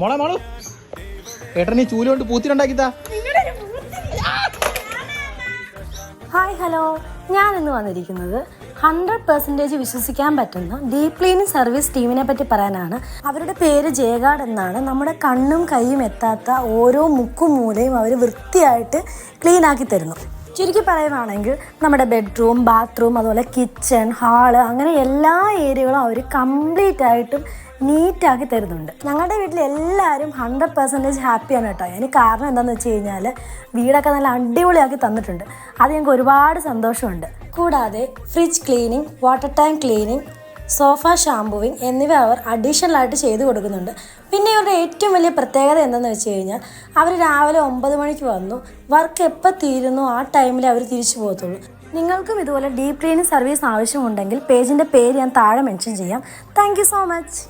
മോളെ മോളു ഏട്ടൻ ഈ ചൂല് കൊണ്ട് പൂത്തിട്ടുണ്ടാക്കിത്താ. ഹായ് ഹലോ, ഞാൻ ഇന്ന് വന്നിരിക്കുന്നത് 100% വിശ്വസിക്കാൻ പറ്റുന്ന ഡീപ് ക്ലീനിങ് സർവീസ് ടീമിനെ പറ്റി പറയാനാണ്. അവരുടെ പേര് ജയഗാർഡ് എന്നാണ്. നമ്മുടെ കണ്ണും കൈയും എത്താത്ത ഓരോ മുക്കും മൂലയും അവർ വൃത്തിയായിട്ട് ക്ലീൻ ആക്കി തരുന്നു. ചുരുക്കി പറയുകയാണെങ്കിൽ നമ്മുടെ ബെഡ്റൂം, ബാത്റൂം, അതുപോലെ കിച്ചൺ, ഹാള്, അങ്ങനെ എല്ലാ ഏരിയകളും അവർ കംപ്ലീറ്റ് ആയിട്ടും നീറ്റാക്കി തരുന്നുണ്ട്. ഞങ്ങളുടെ വീട്ടിൽ എല്ലാവരും 100% ഹാപ്പിയാണ് കേട്ടോ. അതിന് കാരണം എന്താണെന്ന് വെച്ച് കഴിഞ്ഞാൽ വീടൊക്കെ നല്ല അടിപൊളിയാക്കി തന്നിട്ടുണ്ട്. അത് ഞങ്ങൾക്ക് ഒരുപാട് സന്തോഷമുണ്ട്. കൂടാതെ fridge cleaning, water tank cleaning, sofa shampooing എന്നിവ അവർ അഡീഷണലായിട്ട് ചെയ്ത് കൊടുക്കുന്നുണ്ട്. പിന്നെ ഇവരുടെ ഏറ്റവും വലിയ പ്രത്യേകത എന്താണെന്ന് വെച്ച് കഴിഞ്ഞാൽ അവർ രാവിലെ 9 മണിക്ക് വന്നു, വർക്ക് എപ്പോൾ തീരുന്നു ആ ടൈമിൽ അവർ തിരിച്ചു പോകത്തുള്ളൂ. നിങ്ങൾക്കും ഇതുപോലെ ഡീപ് ക്ലീനിങ് സർവീസ് ആവശ്യമുണ്ടെങ്കിൽ പേജിൻ്റെ പേര് ഞാൻ താഴെ മെൻഷൻ ചെയ്യാം. Thank you so much.